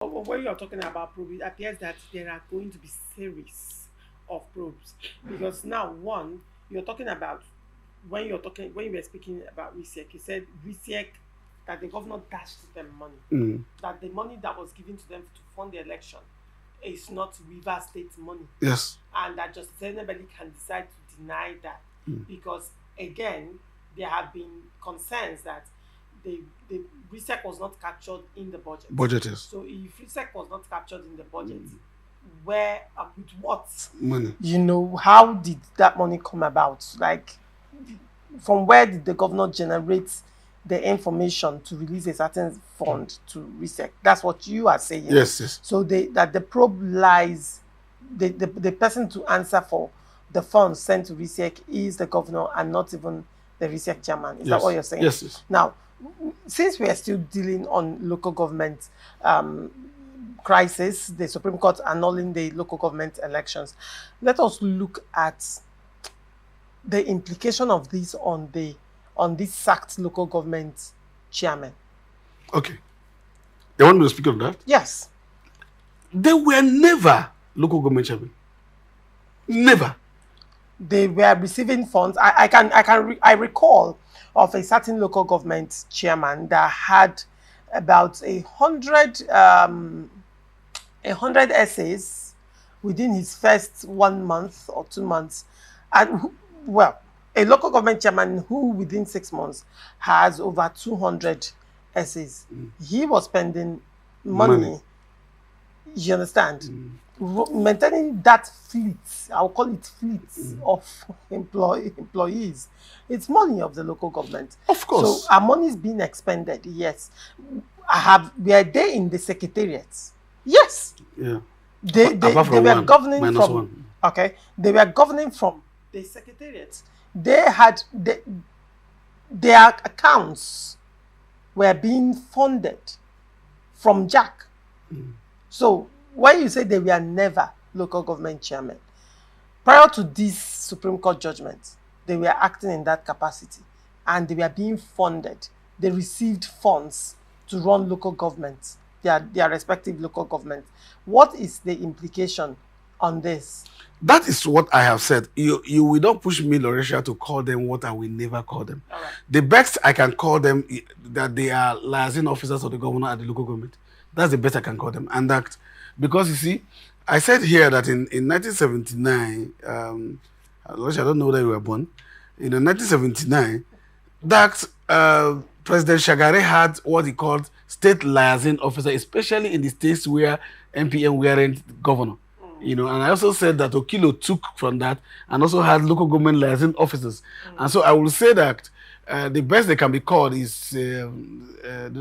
When you're talking about probe, it appears that there are going to be series of probes because now one you're talking about when you were speaking about RISEC, you said RISEC that the governor dashed them money, Mm. that the money that was given to them to fund the election is not Rivers State money, Yes. and that just anybody can decide to deny that Mm. because again there have been concerns that the the RISEC was not captured in the budget. Budget is So if RISEC was not captured in the budget, where with what? money. How did that money come about? Like, from where did the governor generate the information to release a certain fund to RISEC? That's what you are saying. Yes, yes. So that the probe lies, the person to answer for the funds sent to RISEC is the governor and not even the RISEC chairman. Is that what you're saying? Yes, yes. Now, since we are still dealing on local government crisis, the Supreme Court annulling the local government elections, let us look at the implication of this on this sacked local government chairman. Okay. They want me to speak on that? Yes. They were never local government chairman. Never. They were receiving funds. I recall of a certain local government chairman that had about 100 essays within his first 1 month or 2 months, and a local government chairman who within 6 months has over 200 essays. He was spending money. You understand? Maintaining that fleet, I'll call it fleet of employees. It's money of the local government. Of course. So our money is being expended, yes. We are there in the secretariats. Yes. Yeah. They were governing from one. Okay. They were governing from the secretariats. They had their accounts were being funded from Jack. So when you say they were never local government chairman, prior to this Supreme Court judgment, they were acting in that capacity and they were being funded. They received funds to run local governments, their respective local governments. What is the implication on this? That is what I have said. You will not push me, Laurentia, to call them what I will never call them. All right. The best I can call them that they are liaison officers of the governor at the local government. That's the best I can call them. And that, because you see, I said here that in 1979, Laurentia, I don't know whether you were born, in 1979, that President Shagari had what he called state liaison officer, especially in the states where MPN weren't governor. And I also said that Okilo took from that and also had local government liaison officers. And so I will say that the best they can be called is the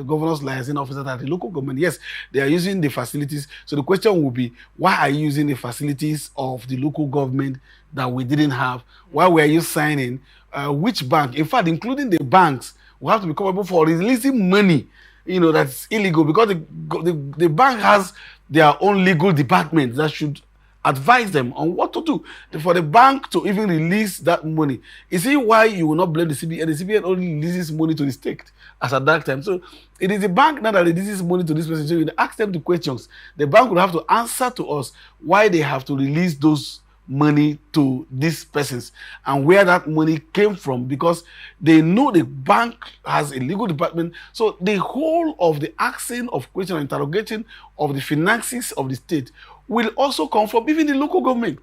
governor's liaison officers at the local government. Yes, they are using the facilities. So the question will be, why are you using the facilities of the local government that we didn't have? Why were you signing? Which bank? In fact, including the banks, will have to be culpable for releasing money, that's illegal, because the bank has their own legal department that should advise them on what to do for the bank to even release that money. You see why you will not blame the CBN? The CBN only releases money to the state as at that time. So it is the bank now that releases money to this person. So you ask them the questions. The bank will have to answer to us why they have to release those money to these persons and where that money came from, because they know the bank has a legal department. So the whole of the asking of question and interrogating of the finances of the state will also come from even the local government.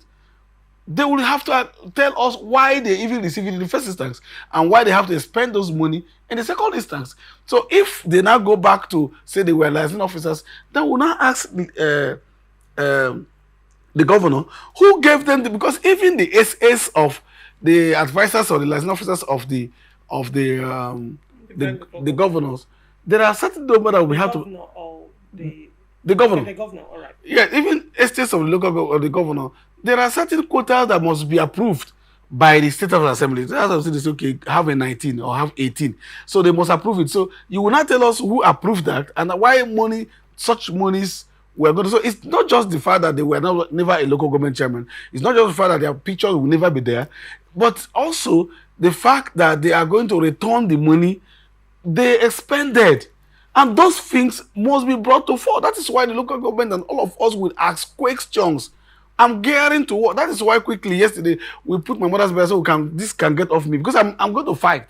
They will have to tell us why they even receive it in the first instance and why they have to spend those money in the second instance. So if they now go back to say they were liaison officers, then we'll now ask the governor who gave them because even the SS of the advisors or the liaison officers of the governors, there are certain number that we have to. The governor. The governor, all right. Yeah, even estates of the local of the governor, there are certain quotas that must be approved by the state of the assembly. That's why they say, okay, have a 19 or have 18. So they must approve it. So you will not tell us who approved that and why such monies were going to. So it's not just the fact that they were never a local government chairman. It's not just the fact that their pictures will never be there, but also the fact that they are going to return the money they expended. And those things must be brought to fore. That is why the local government and all of us will ask questions. I'm gearing to work. That is why quickly yesterday we put my mother's bed so this can get off me, because I'm going to fight.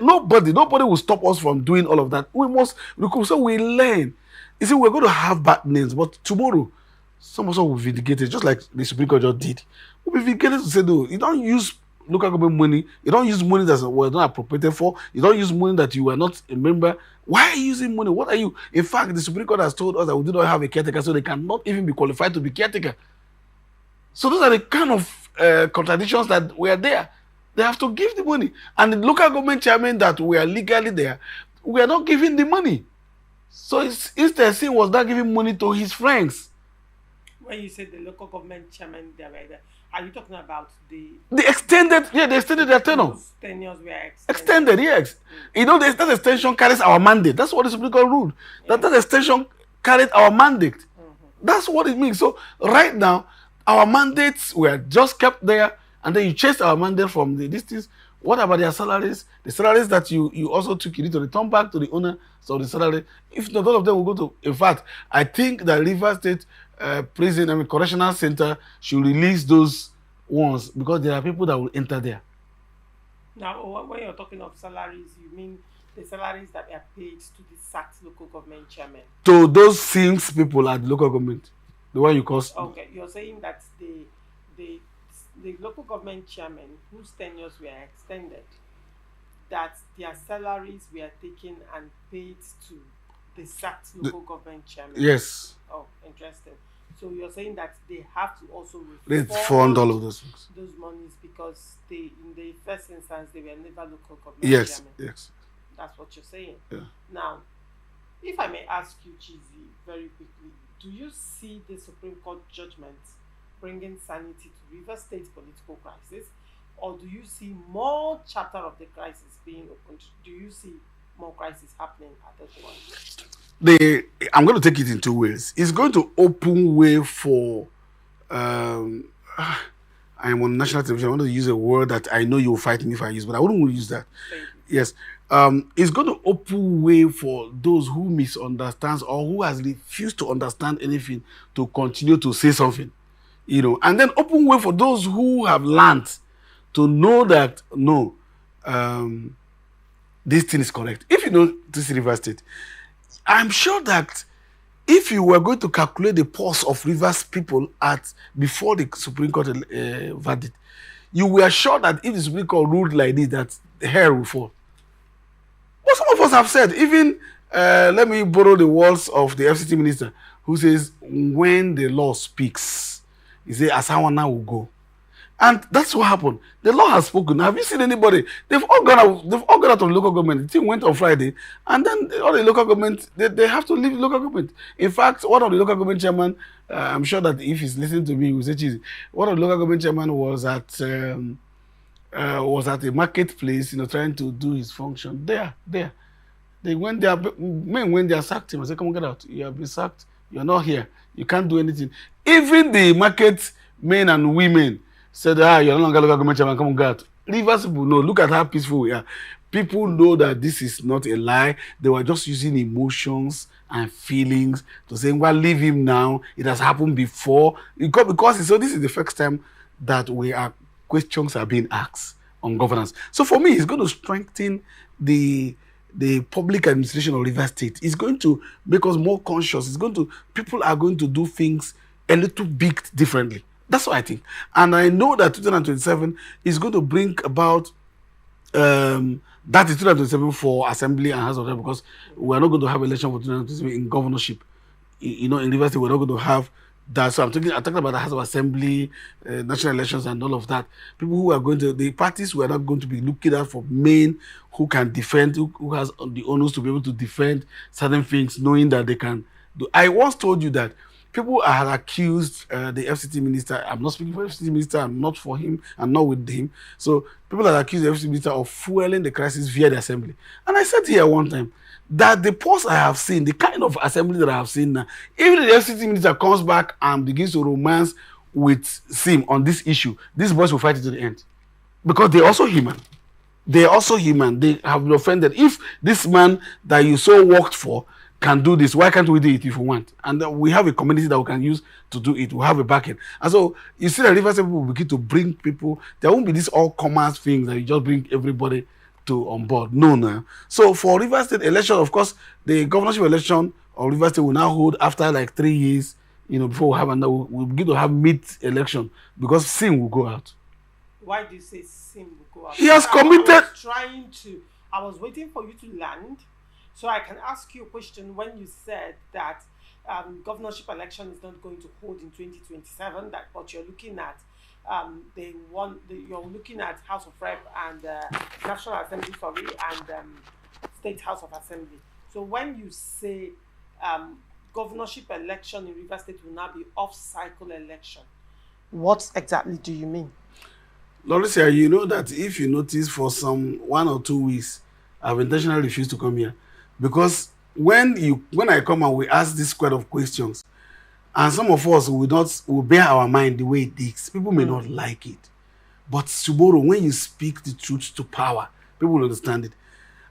Nobody will stop us from doing all of that. We must, so we learn. You see, we're going to have bad names, but tomorrow some of us will be vindicated, just like the Supreme Court just did. We'll be vindicated to say, no, you don't use local government money. You don't use money that was not appropriated for. You don't use money that you were not a member. Why are you using money? What are you? In fact, the Supreme Court has told us that we do not have a caretaker, so they cannot even be qualified to be caretaker. So those are the kind of contradictions that were there. They have to give the money. And the local government chairman that were legally there, we are not giving the money. So instead, he was not giving money to his friends. When you say the local government chairman, are you talking about the extended? Yeah, they extended their tenure. Tenures were extended, yes. You know, that extension carries our mandate. That's what the Supreme Court ruled. Yeah. That extension carried our mandate. That's what it means. So right now, our mandates were just kept there, and then you chased our mandate from the distance. What about their salaries? The salaries that you also took, you need to return back to the owner. So the salary, if not, all of them will go to. In fact, I think that Rivers State Prison, Correctional Center should release those ones, because there are people that will enter there. Now, when you're talking of salaries, you mean the salaries that are paid to the sacked local government chairman? To those six people at the local government, the one you cost. Okay, you're saying that the local government chairman whose tenures were extended, that their salaries were taken and paid to the sacked local government chairman. Yes. Oh, interesting. So you're saying that they have to also refund all of those things, those monies, because in the first instance they were never local government chairman. Yes. That's what you're saying. Yeah. Now, if I may ask you, Chizzy, very quickly, do you see the Supreme Court judgment bringing sanity to Rivers State's political crisis, or do you see more chapter of the crisis being opened? Do you see more crisis happening at that point? I'm going to take it in two ways. It's going to open way for I am on national television. I want to use a word that I know you'll fight me if I use, but I wouldn't use that. Yes. It's going to open way for those who misunderstand or who has refused to understand anything to continue to say something, and then open way for those who have learned to know that no, this thing is correct. If you know this Rivers State, I'm sure that if you were going to calculate the pulse of Rivers people before the Supreme Court verdict, you were sure that if the Supreme Court ruled like this, that the hair will fall. But some of us have said, even let me borrow the words of the FCT minister, who says, when the law speaks, he says, Asawana will go. And that's what happened. The law has spoken. Have you seen anybody? They've all gone out of the local government. The team went on Friday, and then all the local government, they have to leave the local government. In fact, one of the local government chairman, I'm sure that if he's listening to me, he will say, "Cheesy." One of the local government chairman was at a marketplace, trying to do his function. There. They went there. Men went there, sacked him. I said, "Come on, get out. You have been sacked. You're not here. You can't do anything." Even the market men and women said, you're no longer local government chairman, come on, God. Rivers people know, look at how peaceful we are. People know that this is not a lie. They were just using emotions and feelings to say, well, leave him now. It has happened before. Because this is the first time that questions are being asked on governance. So for me, it's going to strengthen the public administration of Rivers State. It's going to make us more conscious. People are going to do things a little bit differently. That's what I think. And I know that 2027 is going to bring about that is 2027 for Assembly and House of Rep, because we're not going to have election for 2027 in governorship. In Rivers State, we're not going to have that. So I'm talking about the House of Assembly, national elections and all of that. People who are the parties who are not going to be looking out for men who can defend, who has the onus to be able to defend certain things, knowing that they can do. I once told you that people had accused the FCT minister. I'm not speaking for the FCT minister. I'm not for him. I'm not with him. So people had accused the FCT minister of fueling the crisis via the assembly. And I said here one time that the post I have seen, the kind of assembly that I have seen now, even if the FCT minister comes back and begins to romance with Sim on this issue, these boys will fight it to the end. Because they're also human. They have been offended. If this man that you so worked for can do this. Why can't we do it if we want? And we have a community that we can use to do it. We have a backing. And so you see that Rivers State will begin to bring people. There won't be this all-commerce thing that you just bring everybody to on board. No. So for Rivers State election, of course, the governorship election of Rivers State will now hold after like 3 years, before we have another, we'll begin to have mid-election because Sim will go out. Why do you say Sim will go out? He has committed. I was waiting for you to land so I can ask you a question when you said that governorship election is not going to hold in 2027, but you're looking at you're looking at House of Rep and National Assembly, and State House of Assembly. So when you say governorship election in Rivers State will now be off-cycle election, what exactly do you mean? Lorisia, you know that if you notice for some 1 or 2 weeks, I've intentionally refused to come here because when I come and we ask this kind of questions, and some of us will bear our mind the way it is. People may not like it, but tomorrow when you speak the truth to power, people will understand it.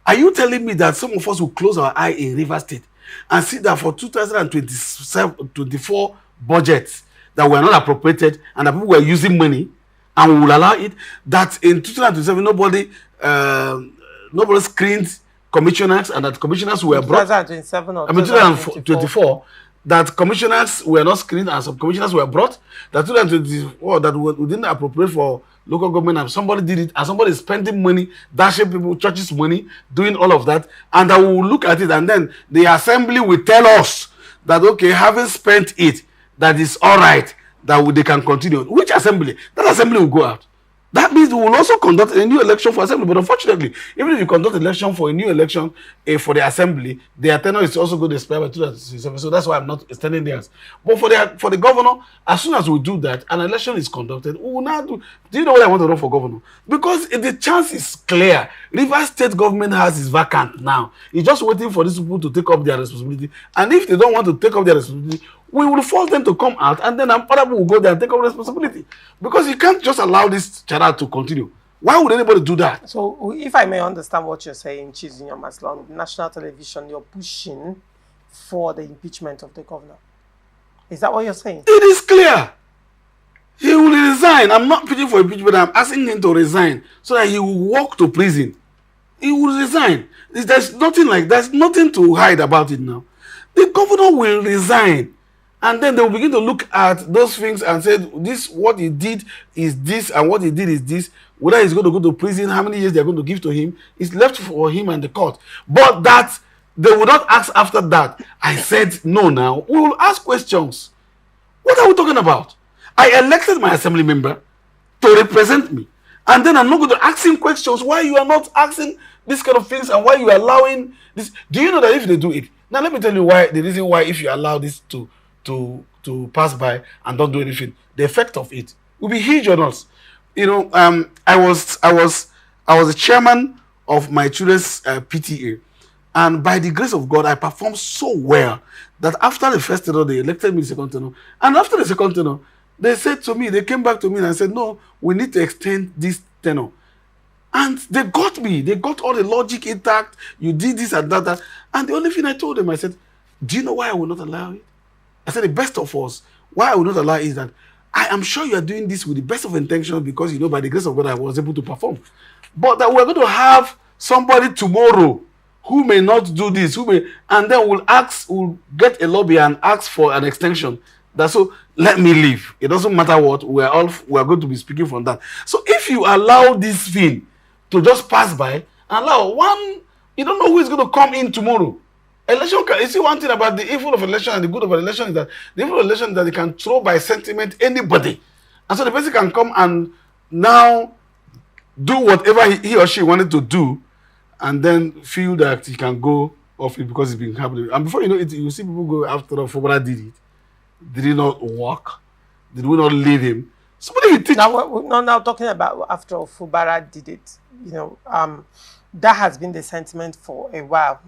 Are you telling me that some of us will close our eye in Rivers State and see that for 2024 budgets that were not appropriated and that people were using money, and we will allow it, that in 2027 nobody screened commissioners and that commissioners were brought? 2027 or 2024, that commissioners were not screened and some commissioners were brought? That 2024 that we didn't appropriate for local government and somebody did it and somebody is spending money, dashing people, churches' money, doing all of that, and that we will look at it and then the assembly will tell us that, okay, having spent it, that is all right, that they can continue. Which assembly? That assembly will go out. That means we will also conduct a new election for assembly. But unfortunately, even if you conduct an election for a new election for the assembly, their tenure is also going to expire by 2027. So that's why I'm not extending theirs. But for the governor, as soon as we do that, an election is conducted, we will now do. Do you know what I want to run for governor? Because the chance is clear. Rivers State government has is vacant now. It's just waiting for these people to take up their responsibility. And if they don't want to take up their responsibility, we will force them to come out, and then other people will go there and take up responsibility. Because you can't just allow this charade to continue. Why would anybody do that? So, if I may understand what you're saying, Chizinyo Maslan, national television, you're pushing for the impeachment of the governor. Is that what you're saying? It is clear. He will resign. I'm not pushing for impeachment. I'm asking him to resign so that he will walk to prison. He will resign. There's nothing to hide about it now. The governor will resign. And then they will begin to look at those things and say, what he did is this, and what he did is this. Whether he's going to go to prison, how many years they're going to give to him, is left for him and the court. But that they will not ask after that. I said, no now. We will ask questions. What are we talking about? I elected my assembly member to represent me. And then I'm not going to ask him questions why you are not asking this kind of things and why you are allowing this. Do you know that if they do it? Now let me tell you the reason why if you allow this to pass by and don't do anything, the effect of it will be huge on us. I was the chairman of my children's PTA, and by the grace of God, I performed so well that after the first tenure, they elected me the second tenure, and after the second tenure, they came back to me and said, no, we need to extend this tenure. And they got me. They got all the logic intact. You did this and that. And the only thing I told them, I said, do you know why I will not allow it? I said, the best of us, why I will not allow is that I am sure you are doing this with the best of intentions because, by the grace of God, I was able to perform. But that we're going to have somebody tomorrow who may not do this, and then we'll get a lobby and ask for an extension. So let me leave. It doesn't matter what, we are going to be speaking from that. So if you allow this thing to just pass by and allow one, you don't know who is going to come in tomorrow. Election, you see one thing about the evil of election and the good of election is that the evil of election is that they can throw by sentiment anybody. And so the person can come and now do whatever he or she wanted to do and then feel that he can go off it because it's been happening. And before you know it, you see people go after Fubara did it. Did he not walk? Did we not lead him? Somebody will teach. Now talking about after Fubara did it, that has been the sentiment for a while.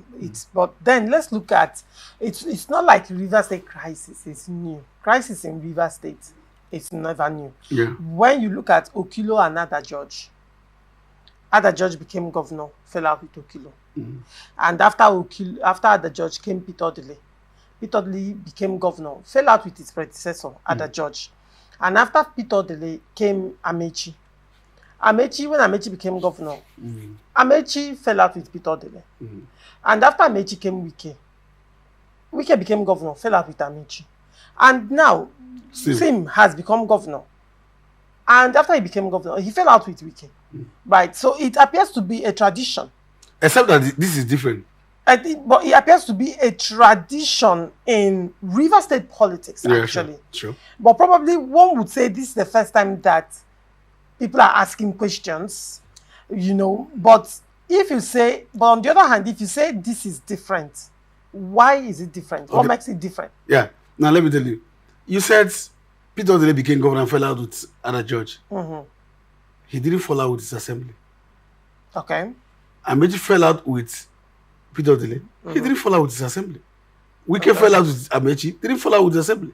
But then let's look at it's not like Rivers State crisis is new. Crisis in Rivers State is never new. Yeah. When you look at Okilo and other judge, Ada George became governor, fell out with Okilo. And after Ada George came Peter Odili. Peter Odili became governor, fell out with his predecessor, Ada George. And after Peter Odili came Amechi. When Amechi became governor, Amechi fell out with Peter Odili. And after Amechi came Wike. Wike became governor, fell out with Amechi. And now, Sim has become governor. And after he became governor, he fell out with Wike. Right? So it appears to be a tradition. Except that this is different. But it appears to be a tradition in River State politics, actually. Sure. But probably one would say this is the first time that people are asking questions, But but on the other hand, if you say this is different, why is it different? Okay. What makes it different? Yeah. Now let me tell you. You said Peter Odili became governor and fell out with Ada George. He didn't fall out with his assembly. Okay. Amechi fell out with Peter Odili. He didn't fall out with his assembly. Wike fell out with Amechi. Didn't fall out with the assembly.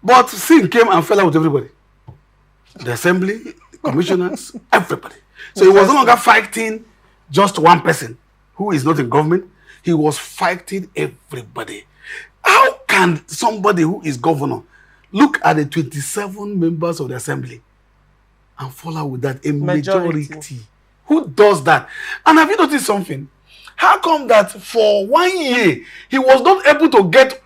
But Singh came and fell out with everybody. The assembly, the commissioners, everybody. So he was no longer fighting just one person who is not in government. He was fighting everybody. How can somebody who is governor look at the 27 members of the assembly and fall out with that? A majority. Who does that? And have you noticed something? How come that for 1 year he was not able to get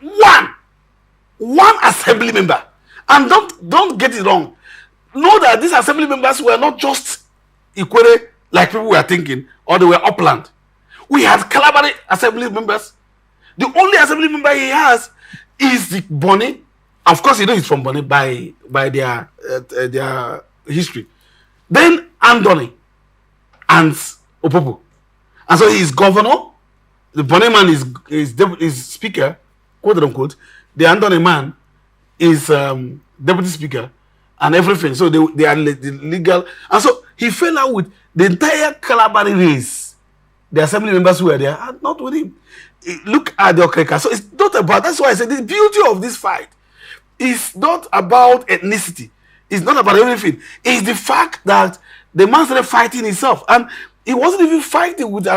one assembly member? And don't get it wrong. Know that these assembly members were not just Ikwere like people were thinking, or they were upland. We had Calabari assembly members. The only assembly member he has is the Bonny. Of course, he's from Bonny by their history. Then Andoni and Opopo. And so he is governor. The Bonny man is speaker, quote unquote. The Andoni man is deputy speaker and everything. So they are the legal. And so he fell out with the entire Calabari race. The assembly members who were there are not with him. Look at the Okreka. So it's not about, that's why I said the beauty of this fight is not about ethnicity. It's not about everything. It's the fact that the man started fighting himself. And he wasn't even fighting with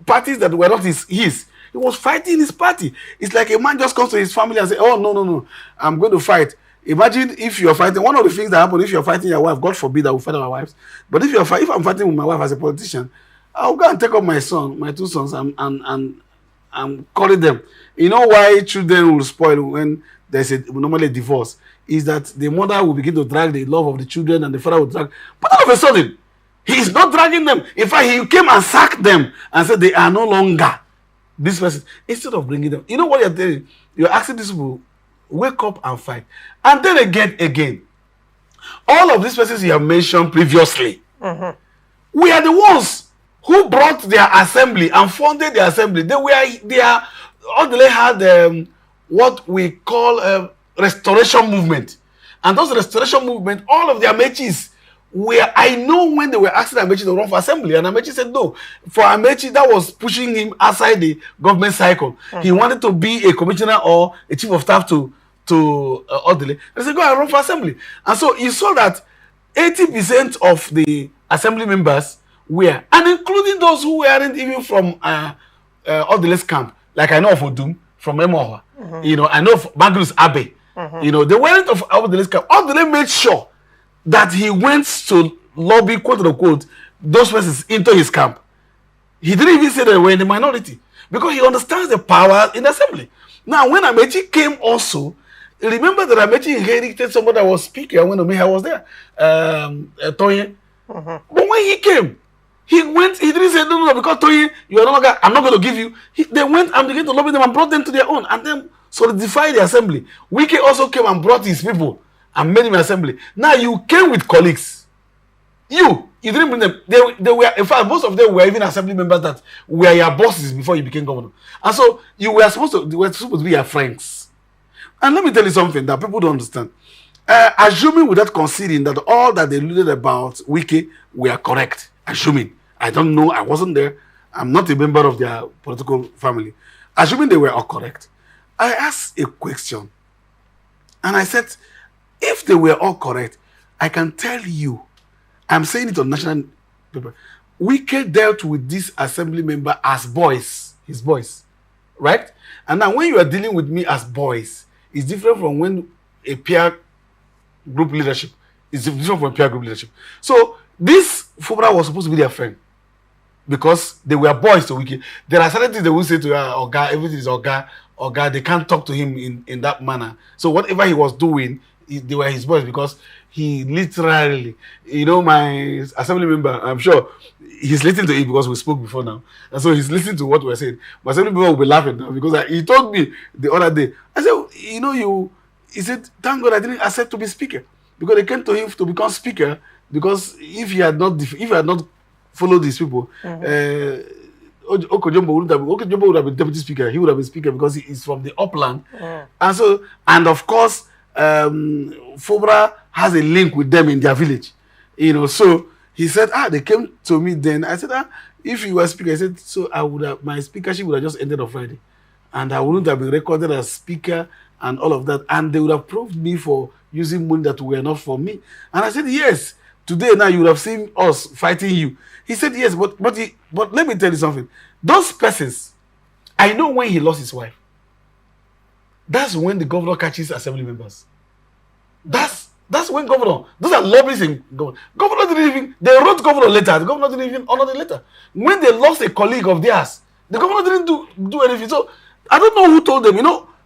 parties that were not his. He was fighting his party. It's like a man just comes to his family and says, oh, no, I'm going to fight. Imagine if you're fighting. One of the things that happen if you're fighting your wife, God forbid I will fight our wives. But if I'm fighting with my wife as a politician, I'll go and take up my two sons, and I'm calling them. You know why children will spoil when there's normally a divorce? Is that the mother will begin to drag the love of the children and the father will drag. But all of a sudden, he's not dragging them. In fact, he came and sacked them and said they are no longer this person. Instead of bringing them. You know what you're doing? You're asking these people, wake up and fight. And then again, all of these persons you have mentioned previously, we are the ones who brought their assembly and funded the assembly. All they had what we call restoration movement. And those restoration movement, all of the Amechis I know when they were asking Amechi to run for assembly, and Amechi said no. For Amechi, that was pushing him outside the government cycle. He wanted to be a commissioner or a chief of staff to Odili. They said, go and run for assembly. And so you saw that 80% of the assembly members were, and including those who weren't even from Odili's camp, like I know of Odum from Emohua. I know of Magnus Abe. They weren't of Odili's camp. Odili made sure that he went to lobby, quote unquote, those persons into his camp. He didn't even say they were in the minority because he understands the power in the assembly. Now, when Amechi came also, remember that Amechi inherited somebody that was speaker when Omeha was there, Toyin. But when he came, he didn't say, no, because Toyin, you are no longer, I'm not going to give you. They went and began to lobby them and brought them to their own and then solidified the assembly. Wike also came and brought his people and made him assembly. Now you came with colleagues. You didn't bring them. They were, in fact, most of them were even assembly members that were your bosses before you became governor. And so they were supposed to be your friends. And let me tell you something that people don't understand. Assuming without conceding that all that they alluded about Wike were correct. Assuming. I don't know. I wasn't there. I'm not a member of their political family. Assuming they were all correct. I asked a question. And I said, if they were all correct, I can tell you, I'm saying it on national paper, Wike dealt with this assembly member as boys, his boys, right? And now when you are dealing with me as boys, it's different from when a peer group leadership is different from peer group leadership. So this Fubara was supposed to be their friend because they were boys to Wike. There are certain things they will say to her, Oga, everything is Oga, Oga. They can't talk to him in that manner. So whatever he was doing, they were his boys because he literally, my assembly member, I'm sure he's listening to it because we spoke before now. And so he's listening to what we're saying. My assembly member will be laughing now because he told me the other day, I said, he said, thank God I didn't accept to be speaker because they came to him to become speaker because if he had not followed these people, Okojombo would have been deputy speaker. He would have been speaker because he is from the upland. And of course, Fubara has a link with them in their village. So he said, they came to me then. I said, if you were speaker, I said, so my speakership would have just ended on Friday. And I wouldn't have been recorded as speaker and all of that. And they would have proved me for using money that were not for me. And I said, yes. Today now you would have seen us fighting you. He said, yes, but let me tell you something. Those persons, I know when he lost his wife. That's when the governor catches assembly members. That's when governor, those are lobbyists in governor. Governor didn't even, they wrote governor letter. The governor didn't even honor the letter. When they lost a colleague of theirs, the governor didn't do anything. So I don't know who told them,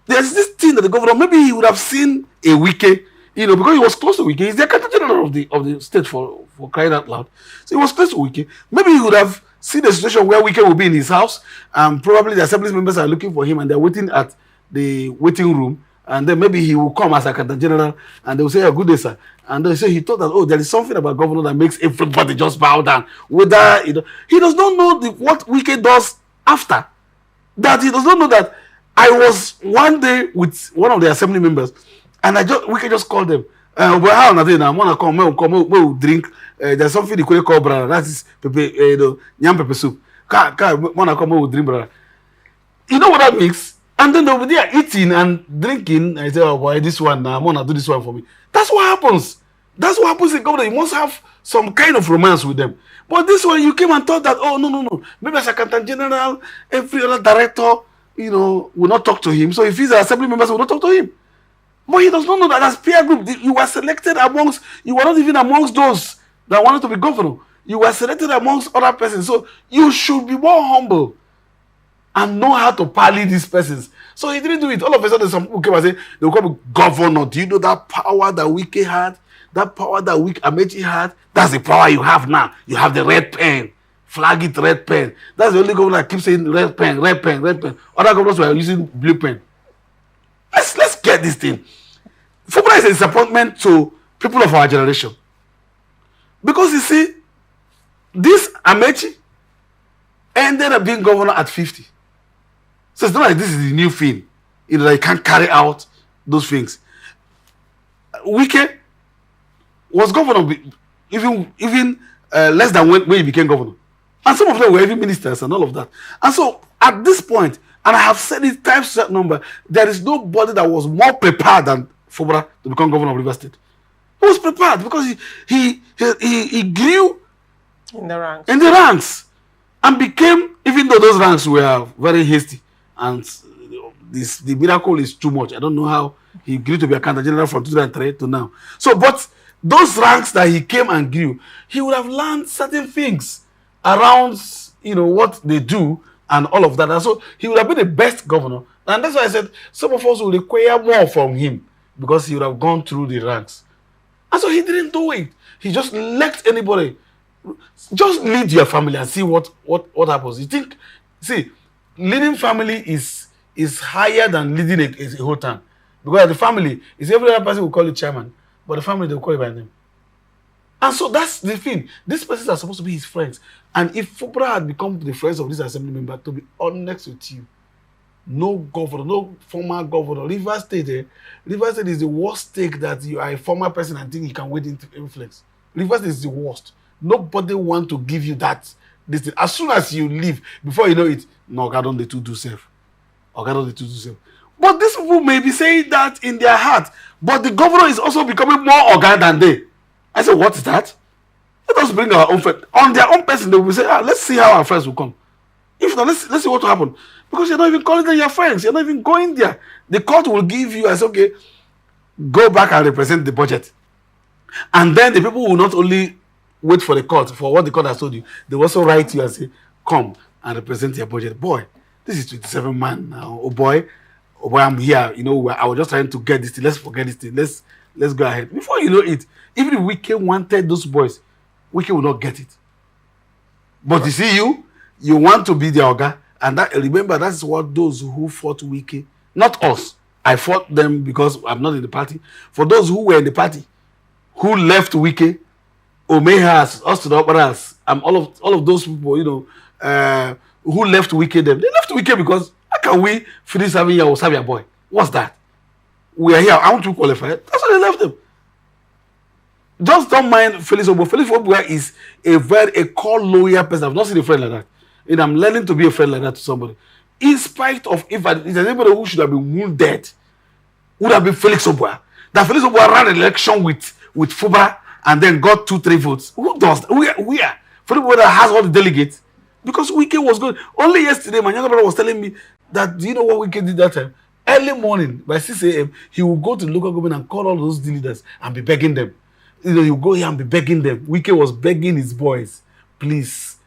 there's this thing that the governor, maybe he would have seen a Wike, because he was close to Wike. He's the accountant general of the state for crying out loud. So he was close to Wike. Maybe he would have seen the situation where Wike will be in his house, and probably the assembly members are looking for him and they're waiting at the waiting room. And then maybe he will come as accountant general and they will say, good day, sir. And they say he thought that, there is something about governor that makes everybody just bow down. Whether, he does not know what Wike does after. That he does not know that I was one day with one of the assembly members and Wike just called them. But how are they now? I want to come, we'll drink. There's something they call brother. That is yam pepper soup. Want to come, we'll drink, brother. You know what that means? And then they'll be there eating and drinking. I say, boy, this one now, I'm gonna do this one for me. That's what happens. That's what happens in government. You must have some kind of romance with them. But this one, you came and thought that, no. Maybe as accountant general, every other director, will not talk to him. So if he's an assembly member, will not talk to him. But he does not know that as peer group, you were selected you were not even amongst those that wanted to be governor. You were selected amongst other persons. So you should be more humble and know how to parley these persons. So he didn't do it. All of a sudden, some people came and said, they will call governor. Do you know that power that Wike had? That power that Amechi had? That's the power you have now. You have the red pen. Flag it, red pen. That's the only governor that keeps saying red pen, red pen, red pen. Other governors were using blue pen. Let's get this thing. Fubara is a disappointment to people of our generation. Because you see, this Amechi ended up being governor at 50. So it's not like this is the new thing. That you can't carry out those things. Wike was governor even less than when he became governor. And some of them were even ministers and all of that. And so at this point, and I have said it times that number, there is nobody that was more prepared than Fubara to become governor of Rivers State. He was prepared because he grew in the ranks and became, even though those ranks were very hasty, and the miracle is too much. I don't know how he grew to be accountant general from 2003 to now. So, but those ranks that he came and grew, he would have learned certain things around, what they do and all of that. And so he would have been the best governor. And that's why I said some of us will require more from him because he would have gone through the ranks. And so he didn't do it. He just let anybody. Just lead your family and see what happens. You think, leading family is higher than leading a whole town. Because the family, every other person will call you chairman, but the family, they will call you by name. And so that's the thing. These persons are supposed to be his friends. And if Fubara had become the friends of this assembly member, to be honest with you, no governor, no former governor, Rivers State is the worst state that you are a former person and think you can wait into influence. Rivers State is the worst. Nobody want to give you that. This thing. As soon as you leave, before you know it, no, God don't do self. Or God don't do self. But these people may be saying that in their heart. But the governor is also becoming more organ than they. I said, what is that? Let us bring our own friend. On their own person, they will say, let's see how our friends will come. If not, let's see what will happen. Because you're not even calling them your friends. You're not even going there. The court will give you as, okay, go back and represent the budget. And then the people will not only wait for the court, for what the court has told you, they will also write you and say, come and represent your budget. Boy, this is 27 man now. Oh boy, I'm here. You know, I was just trying to get this thing. Let's forget this thing. Let's go ahead. Before you know it, even if Wike wanted those boys, Wike will not get it. But you see, you want to be the Oga. And that, remember, that's what those who fought Wike, not us. I fought them because I'm not in the party. For those who were in the party, who left Wike, Omehas, us to the operas, all of those people, you know, who left Wike them. They left Wike because how can we finish having your Osabia boy? What's that? We are here. I want to qualify. That's why they left them. Just don't mind Felix Obua. Felix Obua is a core loyal person. I've not seen a friend like that. And I'm learning to be a friend like that to somebody. In spite of, if there's anybody who should have been wounded, would have been Felix Obua. That Felix Obua ran an election with Fuba and then got 2-3 votes. Who does that? We are. Felix Obua has all the delegates. Because Wike was good. Only yesterday, my younger brother was telling me that, do you know what Wike did that time? Early morning, by 6 a.m., he will go to the local government and call all those leaders and be begging them. You know, you go here and be begging them. Wike was begging his boys, please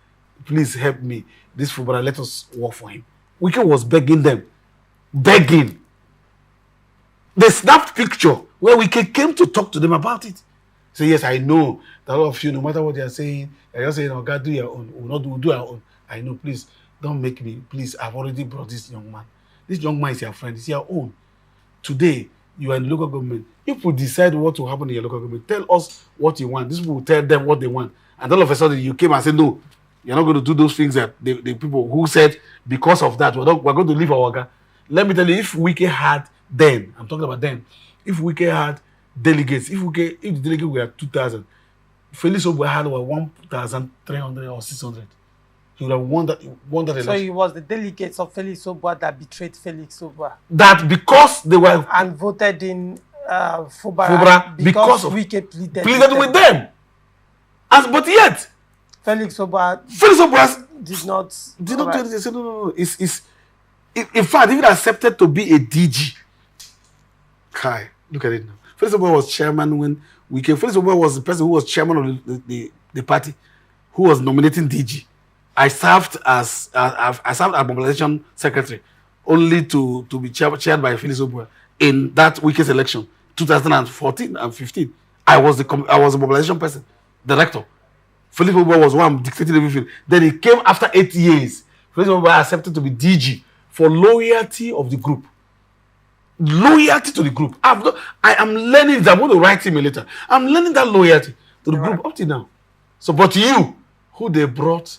help me. This footballer, let us work for him. Wike was begging them. Begging. They snapped picture where Wike came to talk to them about it. So yes, I know that all of you, no matter what they are saying, they're just saying, oh God, do your own. We'll do our own. I know, please, don't make me. Please, I've already brought this young man. This young man is your friend. It's your own. Today, you are in the local government. If we decide what will happen in your local government, tell us what you want. This people will tell them what they want. And all of a sudden, you came and said, no, you're not going to do those things that the people who said, because of that, we're going to leave our Oga. Let me tell you, if Wike had then, I'm talking about then, if Wike had delegates, if the delegates were 2,000, Felix Obua had 1,300 or 600. He would have won that election. So it was the delegates of Felix Obua that betrayed Felix Obua. That because they were... And voted in Fubara because Wike pleaded with them. But yet... Felix Obua did not do anything. They said, no. In fact, even accepted to be a DG. Kai, look at it now. Felix Obua was chairman when Wike. Felix Obua was the person who was chairman of the party, who was nominating DG. I served as mobilization secretary, only to be chaired by Felix Obua in that Wike's election, 2014 and 15. I was the mobilization person, director. Felix Obua was one dictating everything. Then he came after 8 years. Felix Obua accepted to be DG for loyalty of the group. Loyalty to the group. I am learning that. I'm going to write him a letter. I'm learning that loyalty to the group up to now. So, but you, who they brought,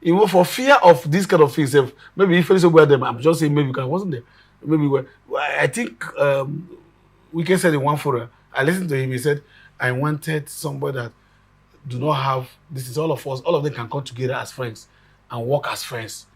even for fear of this kind of things, maybe if Felix Obua them, I'm just saying maybe because I wasn't there. Maybe I think Wike said in one forum, I listened to him, he said, I wanted somebody that do not have, this is all of us, all of them can come together as friends and work as friends.